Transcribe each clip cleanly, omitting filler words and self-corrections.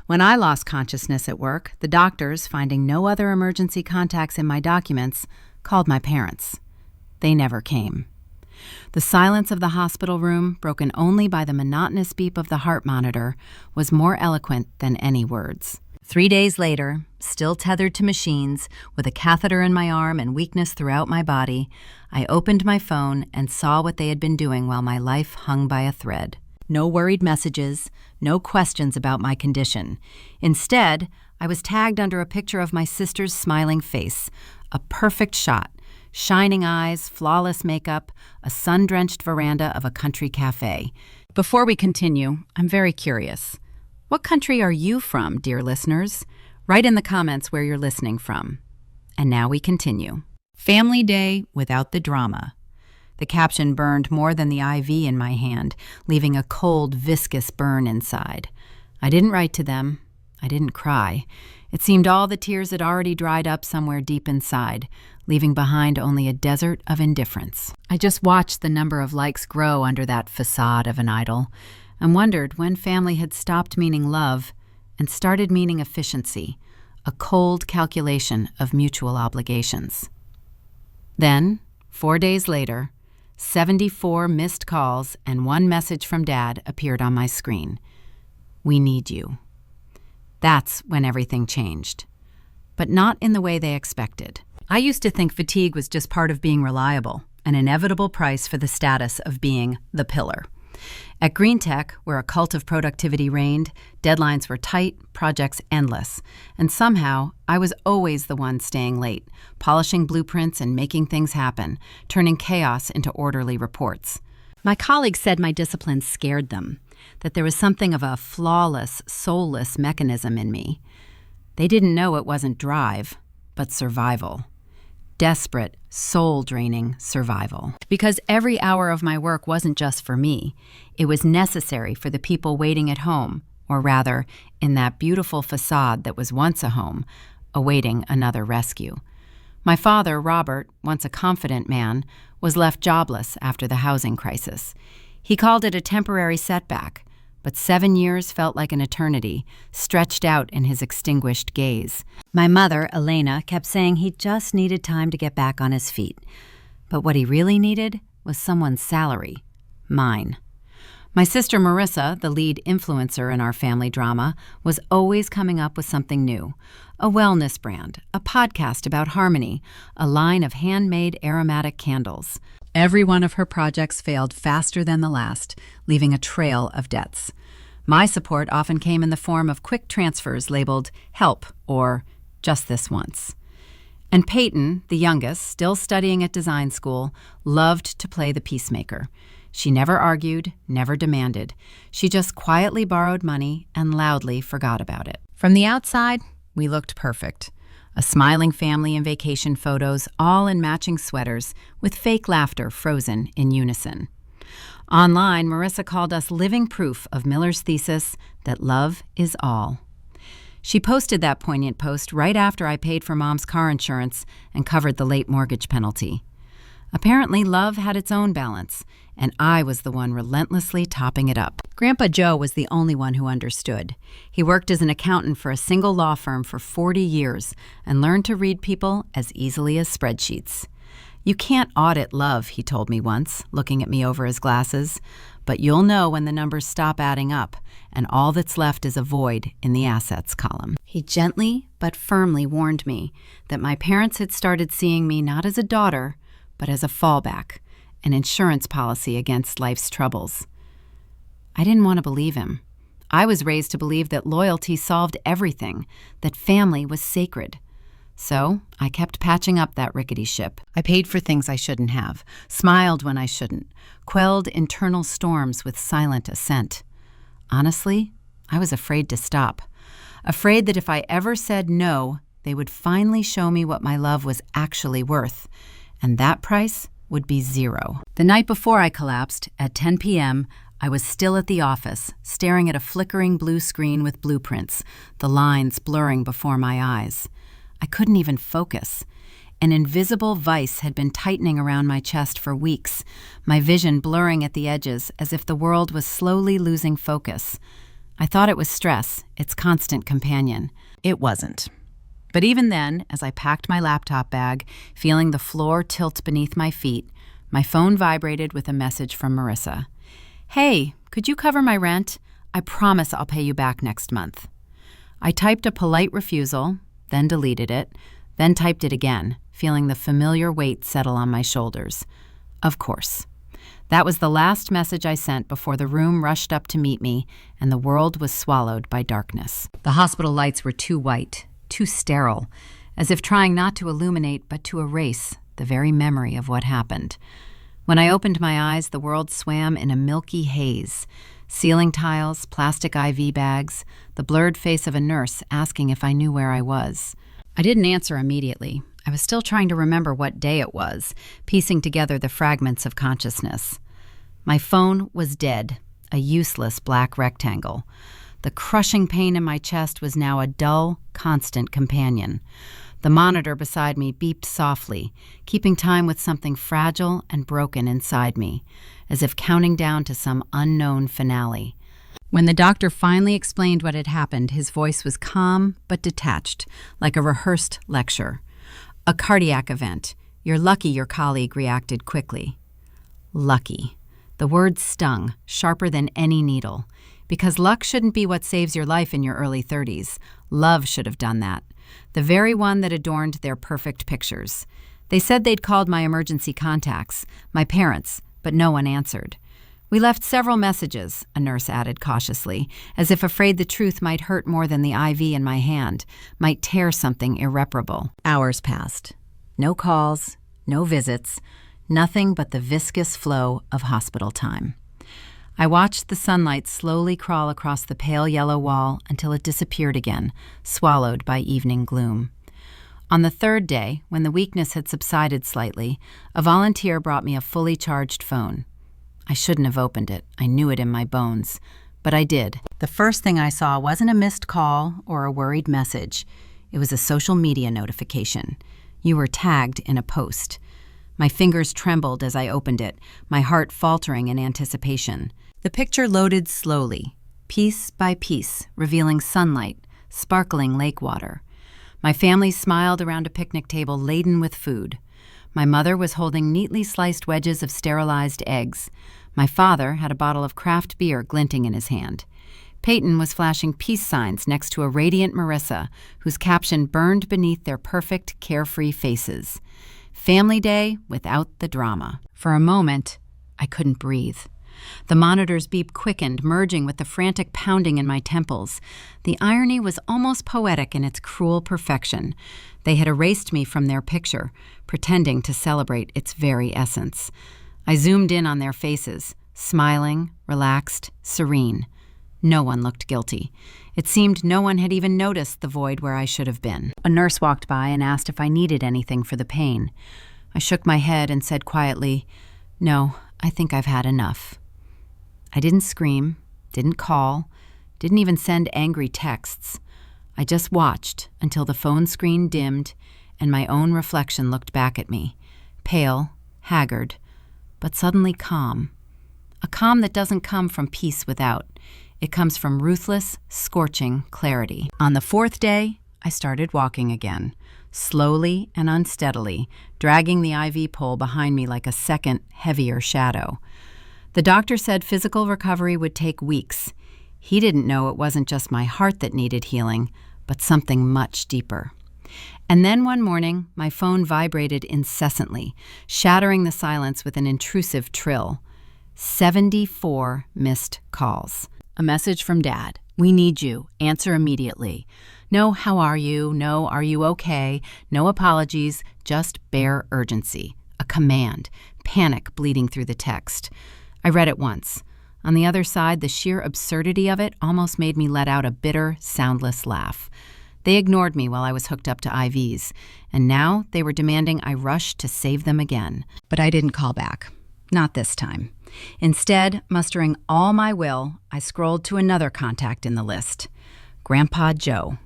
When I lost consciousness at work, the doctors, finding no other emergency contacts in my documents, called my parents. They never came. The silence of the hospital room, broken only by the monotonous beep of the heart monitor, was more eloquent than any words. 3 days later, still tethered to machines, with a catheter in my arm and weakness throughout my body, I opened my phone and saw what they had been doing while my life hung by a thread. No worried messages, no questions about my condition. Instead, I was tagged under a picture of my sister's smiling face, a perfect shot, shining eyes, flawless makeup, a sun-drenched veranda of a country cafe. Before we continue, I'm very curious. What country are you from, dear listeners? Write in the comments where you're listening from. And now we continue. Family Day without the drama. The caption burned more than the IV in my hand, leaving a cold, viscous burn inside. I didn't write to them. I didn't cry. It seemed all the tears had already dried up somewhere deep inside, leaving behind only a desert of indifference. I just watched the number of likes grow under that facade of an idol, and wondered when family had stopped meaning love and started meaning efficiency, a cold calculation of mutual obligations. Then, 4 days later, 74 missed calls and 1 message from Dad appeared on my screen. We need you. That's when everything changed. But not in the way they expected. I used to think fatigue was just part of being reliable, an inevitable price for the status of being the pillar. At Green Tech, where a cult of productivity reigned, deadlines were tight, projects endless, and somehow I was always the one staying late, polishing blueprints and making things happen, turning chaos into orderly reports. My colleagues said my discipline scared them, that there was something of a flawless, soulless mechanism in me. They didn't know it wasn't drive, but survival. Desperate, soul-draining survival. Because every hour of my work wasn't just for me. It was necessary for the people waiting at home, or rather, in that beautiful facade that was once a home, awaiting another rescue. My father, Robert, once a confident man, was left jobless after the housing crisis. He called it a temporary setback, but 7 years felt like an eternity, stretched out in his extinguished gaze. My mother, Elena, kept saying he just needed time to get back on his feet. But what he really needed was someone's salary. Mine. My sister Marissa, the lead influencer in our family drama, was always coming up with something new. A wellness brand, a podcast about harmony, a line of handmade aromatic candles. Every one of her projects failed faster than the last, leaving a trail of debts. My support often came in the form of quick transfers labeled help or just this once. And Peyton, the youngest, still studying at design school, loved to play the peacemaker. She never argued, never demanded. She just quietly borrowed money and loudly forgot about it. From the outside, we looked perfect. A smiling family in vacation photos, all in matching sweaters, with fake laughter frozen in unison. Online, Marissa called us living proof of Miller's thesis that love is all. She posted that poignant post right after I paid for Mom's car insurance and covered the late mortgage penalty. Apparently, love had its own balance, and I was the one relentlessly topping it up. Grandpa Joe was the only one who understood. He worked as an accountant for a single law firm for 40 years and learned to read people as easily as spreadsheets. You can't audit love, he told me once, looking at me over his glasses, but you'll know when the numbers stop adding up and all that's left is a void in the assets column. He gently but firmly warned me that my parents had started seeing me not as a daughter, but as a fallback, an insurance policy against life's troubles. I didn't want to believe him. I was raised to believe that loyalty solved everything, that family was sacred. So I kept patching up that rickety ship. I paid for things I shouldn't have, smiled when I shouldn't, quelled internal storms with silent assent. Honestly, I was afraid to stop, afraid that if I ever said no, they would finally show me what my love was actually worth, and that price would be zero. The night before I collapsed, at 10 p.m., I was still at the office, staring at a flickering blue screen with blueprints, the lines blurring before my eyes. I couldn't even focus. An invisible vice had been tightening around my chest for weeks, my vision blurring at the edges as if the world was slowly losing focus. I thought it was stress, its constant companion. It wasn't. But even then, as I packed my laptop bag, feeling the floor tilt beneath my feet, my phone vibrated with a message from Marissa. "Hey, could you cover my rent? I promise I'll pay you back next month." I typed a polite refusal, then deleted it, then typed it again, feeling the familiar weight settle on my shoulders. Of course. That was the last message I sent before the room rushed up to meet me and the world was swallowed by darkness. The hospital lights were too white, too sterile, as if trying not to illuminate but to erase the very memory of what happened. When I opened my eyes, the world swam in a milky haze. Ceiling tiles, plastic IV bags, the blurred face of a nurse asking if I knew where I was. I didn't answer immediately. I was still trying to remember what day it was, piecing together the fragments of consciousness. My phone was dead, a useless black rectangle. The crushing pain in my chest was now a dull, constant companion. The monitor beside me beeped softly, keeping time with something fragile and broken inside me, as if counting down to some unknown finale. When the doctor finally explained what had happened, his voice was calm but detached, like a rehearsed lecture. "A cardiac event. You're lucky your colleague reacted quickly." Lucky. The word stung, sharper than any needle. Because luck shouldn't be what saves your life in your early 30s. Love should have done that. The very one that adorned their perfect pictures. They said they'd called my emergency contacts, my parents, but no one answered. "We left several messages," a nurse added cautiously, as if afraid the truth might hurt more than the IV in my hand, might tear something irreparable. Hours passed. No calls, no visits, nothing but the viscous flow of hospital time. I watched the sunlight slowly crawl across the pale yellow wall until it disappeared again, swallowed by evening gloom. On the third day, when the weakness had subsided slightly, a volunteer brought me a fully charged phone. I shouldn't have opened it. I knew it in my bones. But I did. The first thing I saw wasn't a missed call or a worried message. It was a social media notification. You were tagged in a post. My fingers trembled as I opened it, my heart faltering in anticipation. The picture loaded slowly, piece by piece, revealing sunlight, sparkling lake water. My family smiled around a picnic table laden with food. My mother was holding neatly sliced wedges of sterilized eggs. My father had a bottle of craft beer glinting in his hand. Peyton was flashing peace signs next to a radiant Marissa, whose caption burned beneath their perfect, carefree faces. Family day without the drama. For a moment, I couldn't breathe. The monitor's beep quickened, merging with the frantic pounding in my temples. The irony was almost poetic in its cruel perfection. They had erased me from their picture, pretending to celebrate its very essence. I zoomed in on their faces, smiling, relaxed, serene. No one looked guilty. It seemed no one had even noticed the void where I should have been. A nurse walked by and asked if I needed anything for the pain. I shook my head and said quietly, "No, I think I've had enough." I didn't scream, didn't call, didn't even send angry texts. I just watched until the phone screen dimmed and my own reflection looked back at me, pale, haggard, but suddenly calm. A calm that doesn't come from peace without. It comes from ruthless, scorching clarity. On the fourth day, I started walking again, slowly and unsteadily, dragging the IV pole behind me like a second, heavier shadow. The doctor said physical recovery would take weeks. He didn't know it wasn't just my heart that needed healing, but something much deeper. And then one morning, my phone vibrated incessantly, shattering the silence with an intrusive trill. 74 missed calls. A message from Dad. "We need you. Answer immediately." No, "How are you?" No, "Are you okay?" No apologies, just bare urgency. A command. Panic bleeding through the text. I read it once. On the other side, the sheer absurdity of it almost made me let out a bitter, soundless laugh. They ignored me while I was hooked up to IVs, and now they were demanding I rush to save them again. But I didn't call back. Not this time. Instead, mustering all my will, I scrolled to another contact in the list. Grandpa Joe.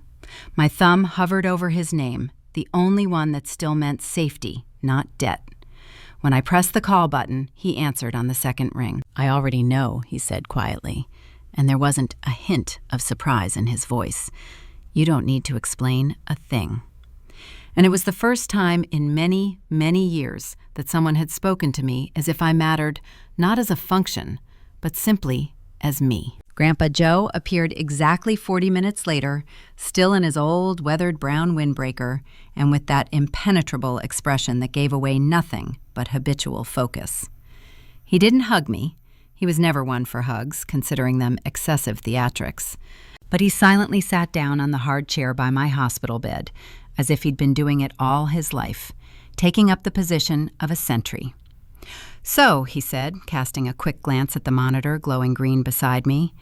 My thumb hovered over his name, the only one that still meant safety, not debt. When I pressed the call button, he answered on the second ring. "I already know," he said quietly. and there wasn't a hint of surprise in his voice. "You don't need to explain a thing." And it was the first time in many, many years that someone had spoken to me as if I mattered not as a function, but simply as me. Grandpa Joe appeared exactly 40 minutes later, still in his old, weathered brown windbreaker, and with that impenetrable expression that gave away nothing but habitual focus. He didn't hug me. He was never one for hugs, considering them excessive theatrics. But he silently sat down on the hard chair by my hospital bed, as if he'd been doing it all his life, taking up the position of a sentry. "So," he said, casting a quick glance at the monitor glowing green beside me,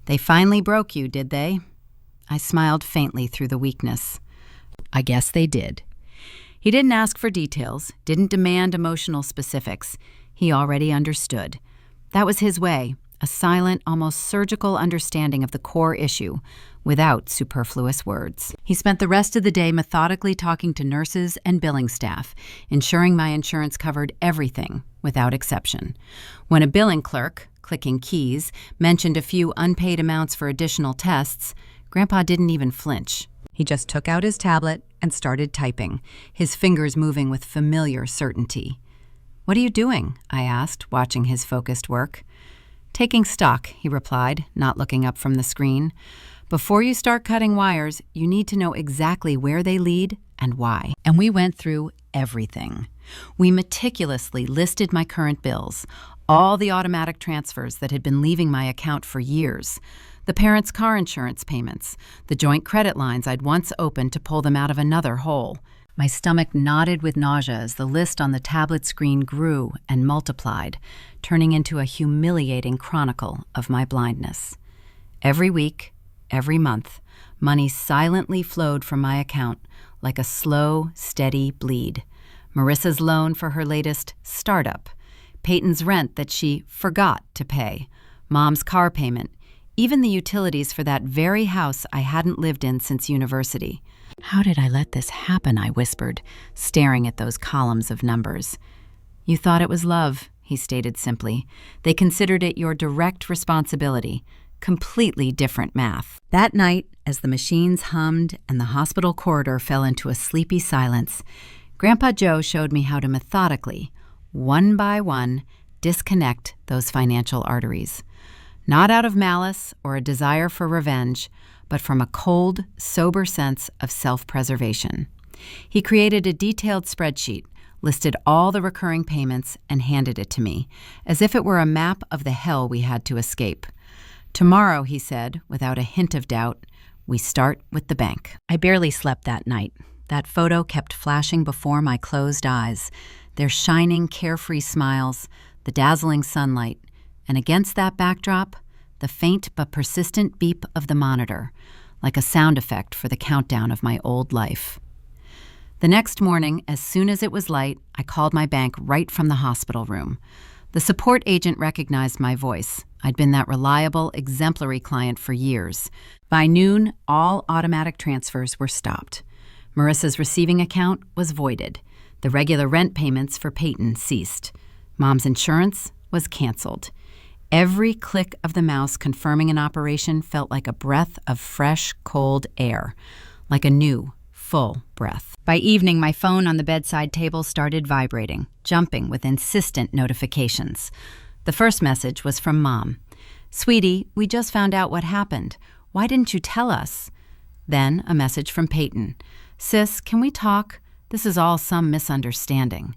"they finally broke you, did they?" I smiled faintly through the weakness. I guess they did. He didn't ask for details, didn't demand emotional specifics. He already understood. That was his way, a silent, almost surgical understanding of the core issue, without superfluous words. He spent the rest of the day methodically talking to nurses and billing staff, ensuring my insurance covered everything, without exception. When a billing clerk, clicking keys, mentioned a few unpaid amounts for additional tests, Grandpa didn't even flinch. He just took out his tablet and started typing, his fingers moving with familiar certainty. "What are you doing?" I asked, watching his focused work. "Taking stock," he replied, not looking up from the screen. "Before you start cutting wires, you need to know exactly where they lead and why." And we went through everything. We meticulously listed my current bills, all the automatic transfers that had been leaving my account for years, the parents' car insurance payments, the joint credit lines I'd once opened to pull them out of another hole. My stomach knotted with nausea as the list on the tablet screen grew and multiplied, turning into a humiliating chronicle of my blindness. Every week, every month, money silently flowed from my account like a slow, steady bleed. Marissa's loan for her latest startup, Peyton's rent that she forgot to pay, Mom's car payment, even the utilities for that very house I hadn't lived in since university. "How did I let this happen?" I whispered, staring at those columns of numbers. "You thought it was love," he stated simply. "They considered it your direct responsibility. Completely different math." That night, as the machines hummed and the hospital corridor fell into a sleepy silence, Grandpa Joe showed me how to methodically, one by one, disconnect those financial arteries. Not out of malice or a desire for revenge, but from a cold, sober sense of self-preservation. He created a detailed spreadsheet, listed all the recurring payments, and handed it to me, as if it were a map of the hell we had to escape. "Tomorrow," he said, without a hint of doubt, "we start with the bank." I barely slept that night. That photo kept flashing before my closed eyes, their shining, carefree smiles, the dazzling sunlight, and against that backdrop, the faint but persistent beep of the monitor, like a sound effect for the countdown of my old life. The next morning, as soon as it was light, I called my bank right from the hospital room. The support agent recognized my voice. I'd been that reliable, exemplary client for years. By noon, all automatic transfers were stopped. Marissa's receiving account was voided. The regular rent payments for Peyton ceased. Mom's insurance was canceled. Every click of the mouse confirming an operation felt like a breath of fresh, cold air, like a new, full breath. By evening, my phone on the bedside table started vibrating, jumping with insistent notifications. The first message was from Mom. "Sweetie, we just found out what happened. Why didn't you tell us?" Then a message from Peyton. "Sis, can we talk? This is all some misunderstanding."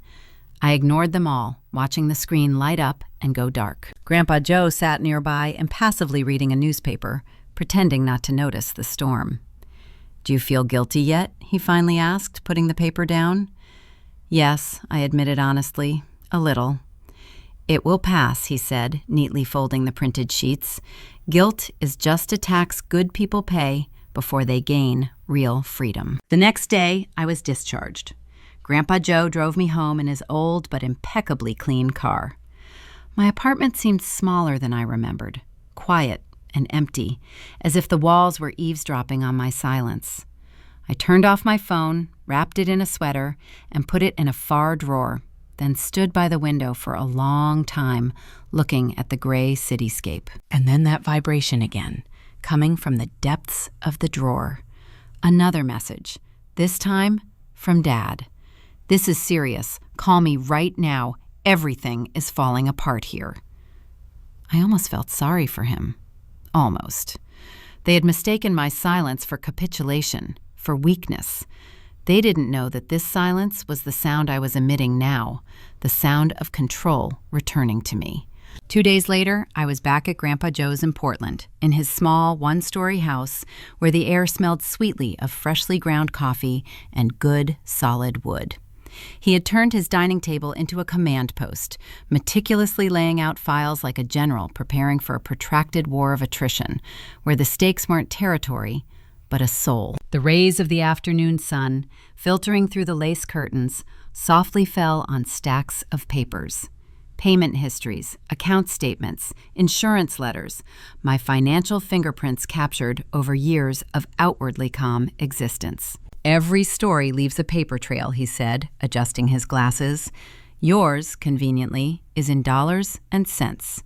I ignored them all, watching the screen light up and go dark. Grandpa Joe sat nearby, impassively reading a newspaper, pretending not to notice the storm. "Do you feel guilty yet?" he finally asked, putting the paper down. "Yes," I admitted honestly, "a little." "It will pass," he said, neatly folding the printed sheets. "Guilt is just a tax good people pay before they gain real freedom." The next day, I was discharged. Grandpa Joe drove me home in his old but impeccably clean car. My apartment seemed smaller than I remembered, quiet and empty, as if the walls were eavesdropping on my silence. I turned off my phone, wrapped it in a sweater, and put it in a far drawer. then stood by the window for a long time, looking at the gray cityscape. And then that vibration again, coming from the depths of the drawer. Another message, this time from Dad. "This is serious. Call me right now. Everything is falling apart here." I almost felt sorry for him. Almost. They had mistaken my silence for capitulation, for weakness. They didn't know that this silence was the sound I was emitting now, the sound of control returning to me. 2 days later, I was back at Grandpa Joe's in Portland, in his small one-story house where the air smelled sweetly of freshly ground coffee and good, solid wood. He had turned his dining table into a command post, meticulously laying out files like a general preparing for a protracted war of attrition, where the stakes weren't territory, but a soul. The rays of the afternoon sun, filtering through the lace curtains, softly fell on stacks of papers. Payment histories, account statements, insurance letters, my financial fingerprints captured over years of outwardly calm existence. "Every story leaves a paper trail," he said, adjusting his glasses. "Yours, conveniently, is in dollars and cents."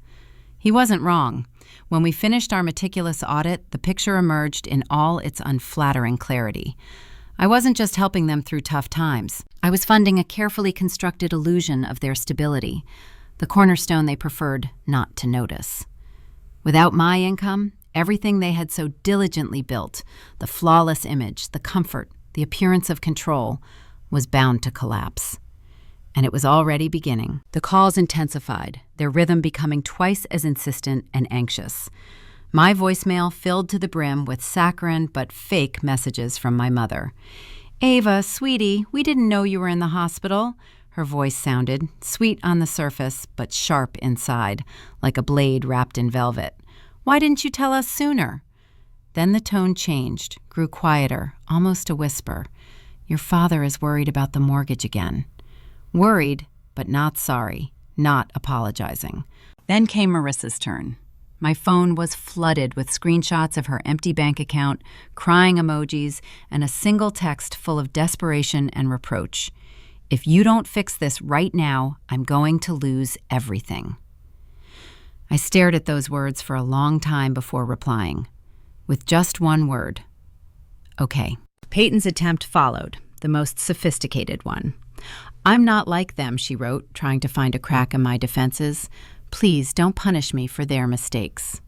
He wasn't wrong. When we finished our meticulous audit, the picture emerged in all its unflattering clarity. I wasn't just helping them through tough times. I was funding a carefully constructed illusion of their stability, the cornerstone they preferred not to notice. Without my income, everything they had so diligently built, the flawless image, the comfort, the appearance of control, was bound to collapse. And it was already beginning. The calls intensified, their rhythm becoming twice as insistent and anxious. My voicemail filled to the brim with saccharine but fake messages from my mother. "Ava, sweetie, we didn't know you were in the hospital." Her voice sounded, sweet on the surface but sharp inside, like a blade wrapped in velvet. "Why didn't you tell us sooner?" Then the tone changed, grew quieter, almost a whisper. "Your father is worried about the mortgage again." Worried, but not sorry, not apologizing. Then came Marissa's turn. My phone was flooded with screenshots of her empty bank account, crying emojis, and a single text full of desperation and reproach. "If you don't fix this right now, I'm going to lose everything." I stared at those words for a long time before replying, with just one word. "Okay." Peyton's attempt followed, the most sophisticated one. "I'm not like them," she wrote, trying to find a crack in my defenses. "Please don't punish me for their mistakes."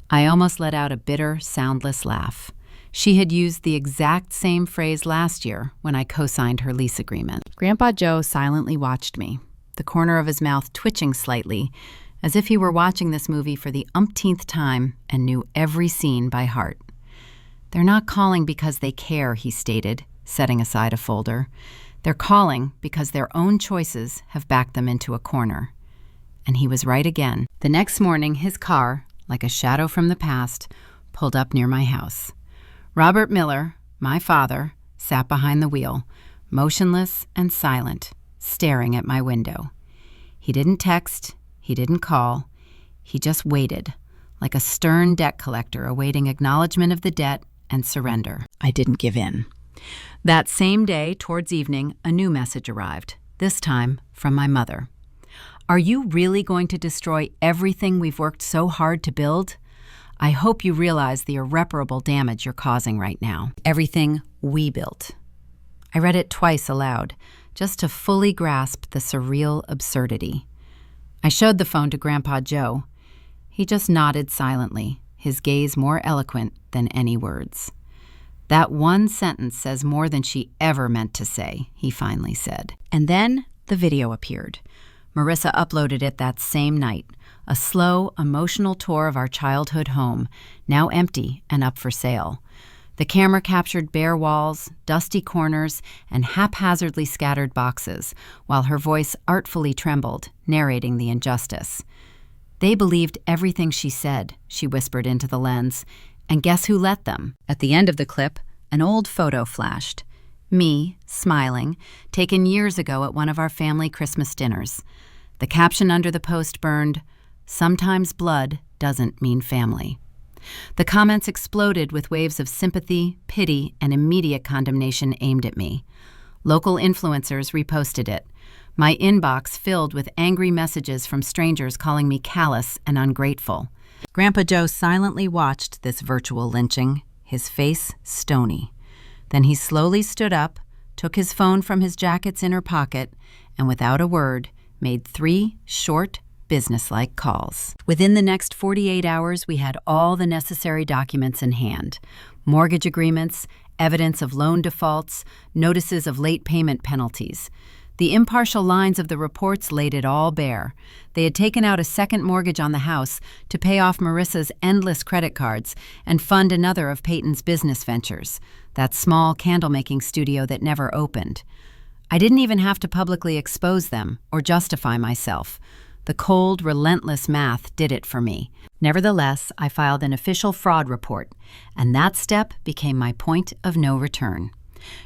I almost let out a bitter, soundless laugh. She had used the exact same phrase last year when I co-signed her lease agreement. Grandpa Joe silently watched me, the corner of his mouth twitching slightly, as if he were watching this movie for the umpteenth time and knew every scene by heart. "They're not calling because they care," he stated, setting aside a folder. "They're calling because their own choices have backed them into a corner." And he was right again. The next morning, his car, like a shadow from the past, pulled up near my house. Robert Miller, my father, sat behind the wheel, motionless and silent, staring at my window. He didn't text, he didn't call, he just waited, like a stern debt collector awaiting acknowledgement of the debt and surrender. I didn't give in. That same day, towards evening, a new message arrived, this time from my mother. "Are you really going to destroy everything we've worked so hard to build? I hope you realize the irreparable damage you're causing right now. Everything we built." I read it twice aloud, just to fully grasp the surreal absurdity. I showed the phone to Grandpa Joe. He just nodded silently, his gaze more eloquent than any words. "That one sentence says more than she ever meant to say," he finally said. And then the video appeared. Marissa uploaded it that same night, a slow, emotional tour of our childhood home, now empty and up for sale. The camera captured bare walls, dusty corners, and haphazardly scattered boxes, while her voice artfully trembled, narrating the injustice. "They believed everything she said," she whispered into the lens, and guess who let them? At the end of the clip, an old photo flashed. Me, smiling, taken years ago at one of our family Christmas dinners. The caption under the post burned, "Sometimes blood doesn't mean family." The comments exploded with waves of sympathy, pity, and immediate condemnation aimed at me. Local influencers reposted it. My inbox filled with angry messages from strangers calling me callous and ungrateful. Grandpa Joe silently watched this virtual lynching, his face stony. Then he slowly stood up, took his phone from his jacket's inner pocket, and without a word, made 3 short, businesslike calls. Within the next 48 hours, we had all the necessary documents in hand: mortgage agreements, evidence of loan defaults, notices of late payment penalties. The impartial lines of the reports laid it all bare. They had taken out a second mortgage on the house to pay off Marissa's endless credit cards and fund another of Peyton's business ventures, that small candle-making studio that never opened. I didn't even have to publicly expose them or justify myself. The cold, relentless math did it for me. Nevertheless, I filed an official fraud report, and that step became my point of no return.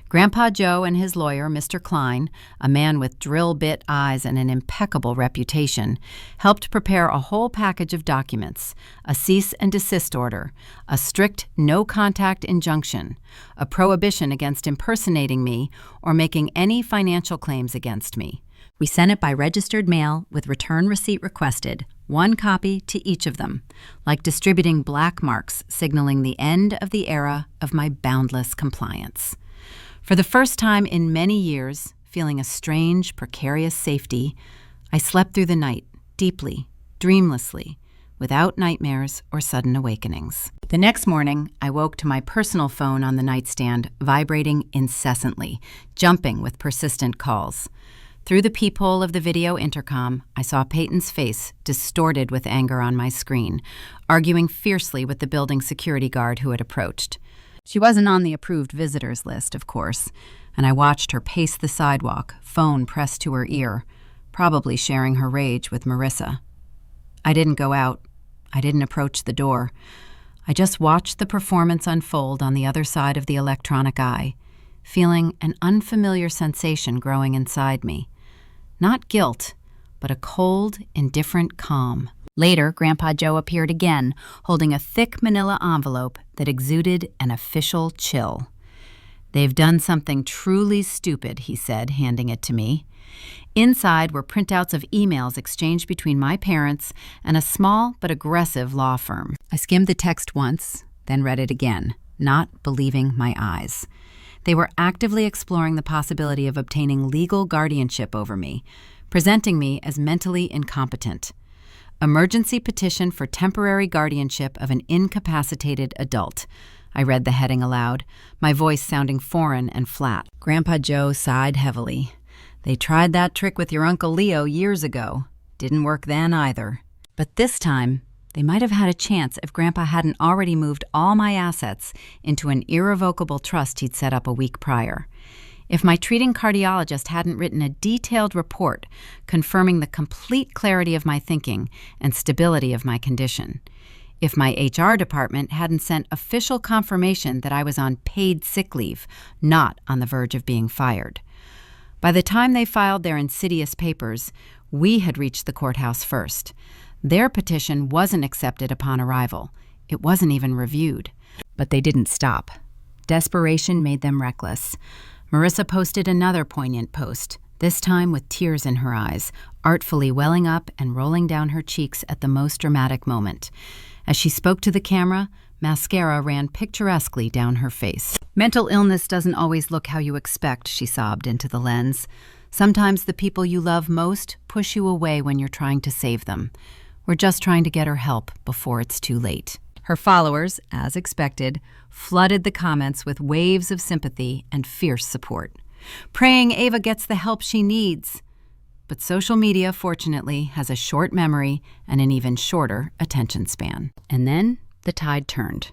Grandpa Joe and his lawyer, Mr. Klein, a man with drill bit eyes and an impeccable reputation, helped prepare a whole package of documents: a cease and desist order, a strict no-contact injunction, a prohibition against impersonating me or making any financial claims against me. We sent it by registered mail with return receipt requested, 1 copy to each of them, like distributing black marks signaling the end of the era of my boundless compliance. For the first time in many years, feeling a strange, precarious safety, I slept through the night, deeply, dreamlessly, without nightmares or sudden awakenings. The next morning, I woke to my personal phone on the nightstand vibrating incessantly, jumping with persistent calls. Through the peephole of the video intercom, I saw Peyton's face distorted with anger on my screen, arguing fiercely with the building security guard who had approached. She wasn't on the approved visitors list, of course, and I watched her pace the sidewalk, phone pressed to her ear, probably sharing her rage with Marissa. I didn't go out. I didn't approach the door. I just watched the performance unfold on the other side of the electronic eye, feeling an unfamiliar sensation growing inside me. Not guilt, but a cold, indifferent calm. Later, Grandpa Joe appeared again, holding a thick manila envelope that exuded an official chill. "They've done something truly stupid," he said, handing it to me. Inside were printouts of emails exchanged between my parents and a small but aggressive law firm. I skimmed the text once, then read it again, not believing my eyes. They were actively exploring the possibility of obtaining legal guardianship over me, presenting me as mentally incompetent. Emergency petition for temporary guardianship of an incapacitated adult. I read the heading aloud, my voice sounding foreign and flat. Grandpa Joe sighed heavily. "They tried that trick with your Uncle Leo years ago. Didn't work then either. But this time, they might have had a chance if Grandpa hadn't already moved all my assets into an irrevocable trust he'd set up a week prior. If my treating cardiologist hadn't written a detailed report confirming the complete clarity of my thinking and stability of my condition. If my HR department hadn't sent official confirmation that I was on paid sick leave, not on the verge of being fired. By the time they filed their insidious papers, we had reached the courthouse first. Their petition wasn't accepted upon arrival. It wasn't even reviewed. But they didn't stop. Desperation made them reckless. Marissa posted another poignant post, this time with tears in her eyes, artfully welling up and rolling down her cheeks at the most dramatic moment. As she spoke to the camera, mascara ran picturesquely down her face. "Mental illness doesn't always look how you expect," she sobbed into the lens. "Sometimes the people you love most push you away when you're trying to save them. We're just trying to get her help before it's too late." Her followers, as expected, flooded the comments with waves of sympathy and fierce support, praying Ava gets the help she needs. But social media, fortunately, has a short memory and an even shorter attention span. And then the tide turned.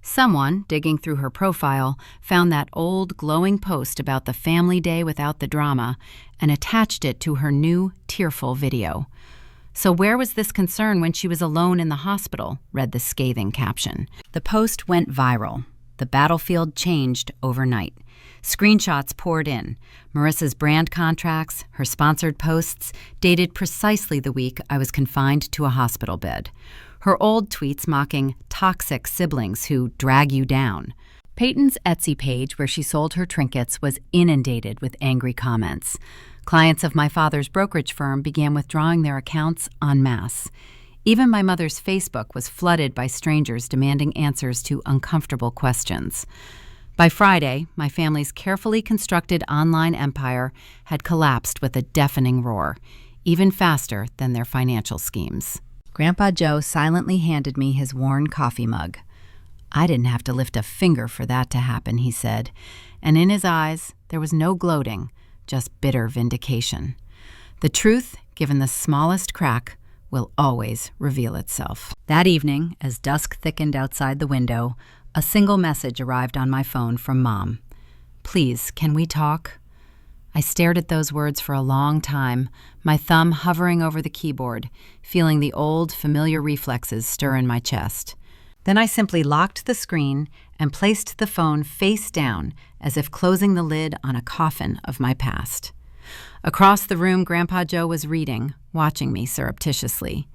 Someone, digging through her profile, found that old glowing post about the family day without the drama and attached it to her new tearful video. "So where was this concern when she was alone in the hospital?" read the scathing caption. The post went viral. The battlefield changed overnight. Screenshots poured in. Marissa's brand contracts, her sponsored posts, dated precisely the week I was confined to a hospital bed. Her old tweets mocking toxic siblings who drag you down. Peyton's Etsy page, where she sold her trinkets, was inundated with angry comments. Clients of my father's brokerage firm began withdrawing their accounts en masse. Even my mother's Facebook was flooded by strangers demanding answers to uncomfortable questions. By Friday, my family's carefully constructed online empire had collapsed with a deafening roar, even faster than their financial schemes. Grandpa Joe silently handed me his worn coffee mug. I didn't have to lift a finger for that to happen, he said, and in his eyes there was no gloating, just bitter vindication. The truth, given the smallest crack, will always reveal itself. That evening, as dusk thickened outside the window, a single message arrived on my phone from Mom. "Please, can we talk?" I stared at those words for a long time, my thumb hovering over the keyboard, feeling the old, familiar reflexes stir in my chest. Then I simply locked the screen and placed the phone face down, as if closing the lid on a coffin of my past. Across the room, Grandpa Joe was reading, watching me surreptitiously.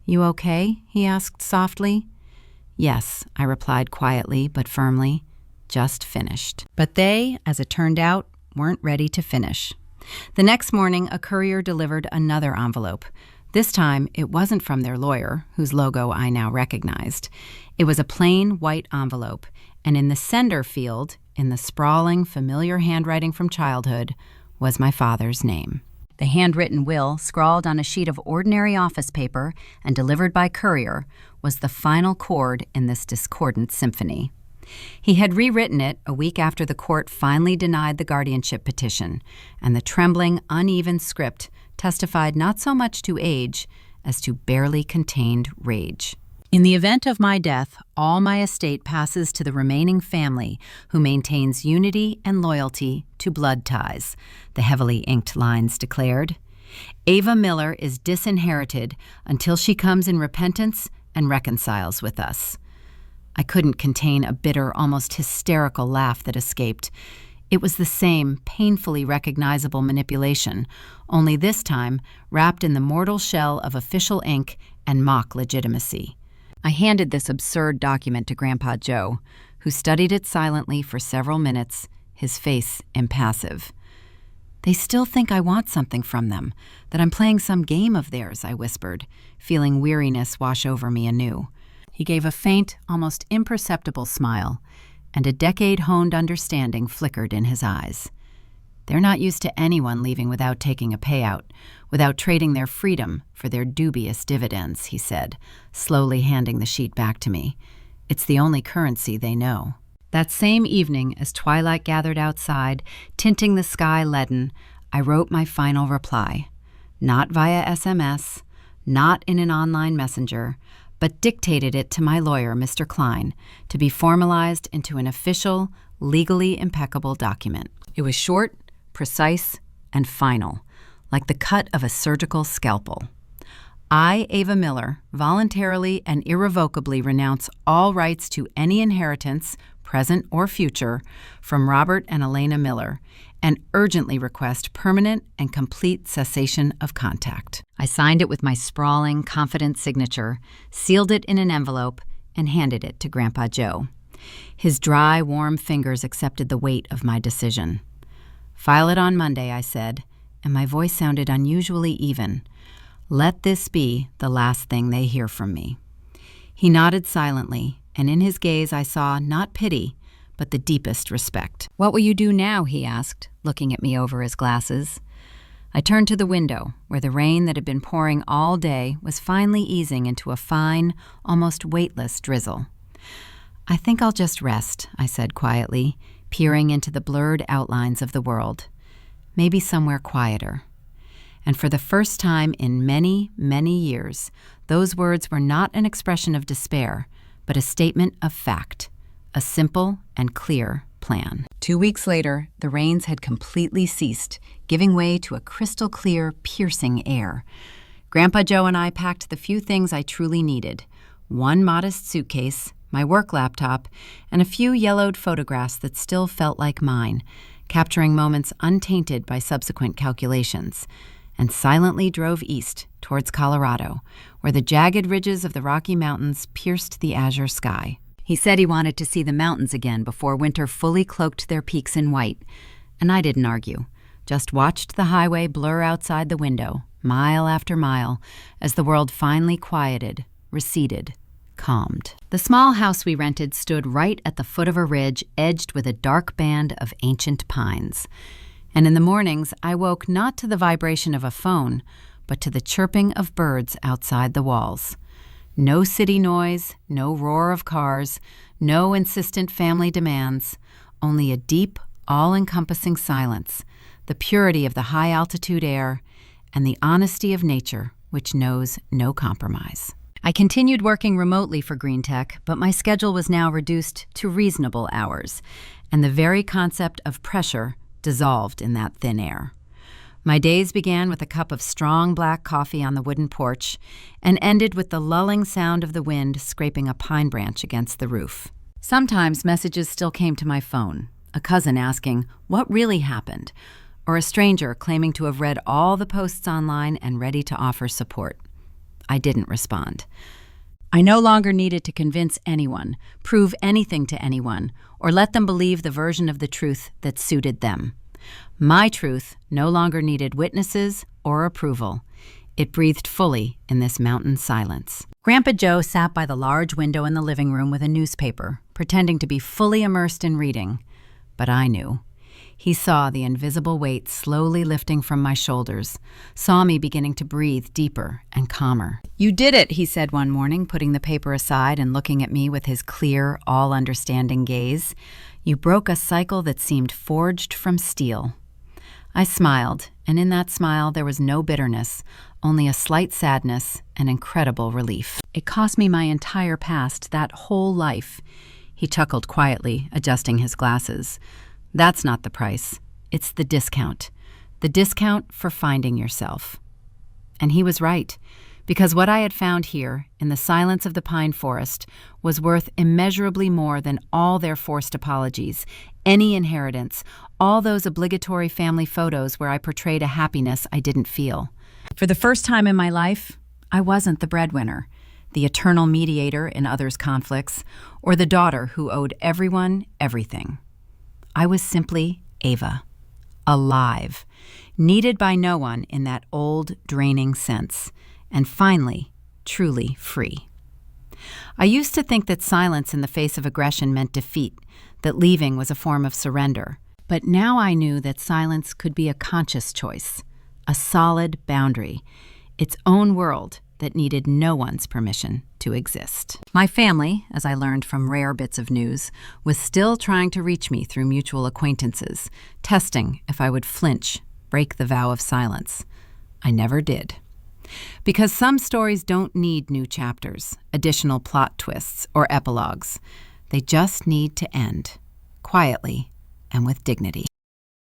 "You okay?" he asked softly. "Yes," I replied quietly but firmly. "Just finished." But they, as it turned out, weren't ready to finish. The next morning, a courier delivered another envelope. This time, it wasn't from their lawyer, whose logo I now recognized. It was a plain white envelope, and in the sender field, in the sprawling, familiar handwriting from childhood, was my father's name. The handwritten will, scrawled on a sheet of ordinary office paper and delivered by courier, was the final chord in this discordant symphony. He had rewritten it a week after the court finally denied the guardianship petition, and the trembling, uneven script testified not so much to age as to barely contained rage. "In the event of my death, all my estate passes to the remaining family, who maintains unity and loyalty to blood ties," the heavily inked lines declared. "Ava Miller is disinherited until she comes in repentance and reconciles with us." I couldn't contain a bitter, almost hysterical laugh that escaped. It was the same painfully recognizable manipulation, only this time wrapped in the mortal shell of official ink and mock legitimacy. I handed this absurd document to Grandpa Joe, who studied it silently for several minutes, his face impassive. "They still think I want something from them, that I'm playing some game of theirs," I whispered, feeling weariness wash over me anew. He gave a faint, almost imperceptible smile, and a decade-honed understanding flickered in his eyes. "They're not used to anyone leaving without taking a payout, without trading their freedom for their dubious dividends," he said, slowly handing the sheet back to me. "It's the only currency they know." That same evening, as twilight gathered outside, tinting the sky leaden, I wrote my final reply. Not via SMS, not in an online messenger, but dictated it to my lawyer, Mr. Klein, to be formalized into an official, legally impeccable document. It was short, precise, and final, like the cut of a surgical scalpel. I, Ava Miller, voluntarily and irrevocably renounce all rights to any inheritance, present or future, from Robert and Elena Miller, and urgently request permanent and complete cessation of contact. I signed it with my sprawling, confident signature, sealed it in an envelope, and handed it to Grandpa Joe. His dry, warm fingers accepted the weight of my decision. "File it on Monday," I said, and my voice sounded unusually even. "Let this be the last thing they hear from me." He nodded silently, and in his gaze I saw not pity, but the deepest respect. "What will you do now?" he asked, looking at me over his glasses. I turned to the window, where the rain that had been pouring all day was finally easing into a fine, almost weightless drizzle. "I think I'll just rest," I said quietly, peering into the blurred outlines of the world. "Maybe somewhere quieter." And for the first time in many, many years, those words were not an expression of despair, but a statement of fact, a simple and clear plan. 2 weeks later, the rains had completely ceased, giving way to a crystal-clear, piercing air. Grandpa Joe and I packed the few things I truly needed: one modest suitcase, my work laptop, and a few yellowed photographs that still felt like mine, capturing moments untainted by subsequent calculations, and silently drove east towards Colorado, where the jagged ridges of the Rocky Mountains pierced the azure sky. He said he wanted to see the mountains again before winter fully cloaked their peaks in white, and I didn't argue. just watched the highway blur outside the window, mile after mile, as the world finally quieted, receded, calmed. The small house we rented stood right at the foot of a ridge edged with a dark band of ancient pines. And in the mornings, I woke not to the vibration of a phone, but to the chirping of birds outside the walls. No city noise, no roar of cars, no insistent family demands, only a deep, all-encompassing silence, the purity of the high-altitude air, and the honesty of nature, which knows no compromise. I continued working remotely for Green Tech, but my schedule was now reduced to reasonable hours, and the very concept of pressure dissolved in that thin air. My days began with a cup of strong black coffee on the wooden porch and ended with the lulling sound of the wind scraping a pine branch against the roof. Sometimes messages still came to my phone, a cousin asking what really happened, or a stranger claiming to have read all the posts online and ready to offer support. I didn't respond. I no longer needed to convince anyone, prove anything to anyone, or let them believe the version of the truth that suited them. My truth no longer needed witnesses or approval. It breathed fully in this mountain silence. Grandpa Joe sat by the large window in the living room with a newspaper, pretending to be fully immersed in reading. But I knew. He saw the invisible weight slowly lifting from my shoulders, saw me beginning to breathe deeper and calmer. "You did it," he said one morning, putting the paper aside and looking at me with his clear, all-understanding gaze. "You broke a cycle that seemed forged from steel." I smiled, and in that smile there was no bitterness, only a slight sadness and incredible relief. "It cost me my entire past, that whole life." He chuckled quietly, adjusting his glasses. "That's not the price. It's the discount. The discount for finding yourself." And he was right, because what I had found here, in the silence of the pine forest, was worth immeasurably more than all their forced apologies, any inheritance, all those obligatory family photos where I portrayed a happiness I didn't feel. For the first time in my life, I wasn't the breadwinner, the eternal mediator in others' conflicts, or the daughter who owed everyone everything. I was simply Ava, alive, needed by no one in that old, draining sense, and finally, truly free. I used to think that silence in the face of aggression meant defeat, that leaving was a form of surrender. But now I knew that silence could be a conscious choice, a solid boundary, its own world that needed no one's permission to exist. My family, as I learned from rare bits of news, was still trying to reach me through mutual acquaintances, testing if I would flinch, break the vow of silence. I never did. Because some stories don't need new chapters, additional plot twists, or epilogues. They just need to end, quietly and with dignity.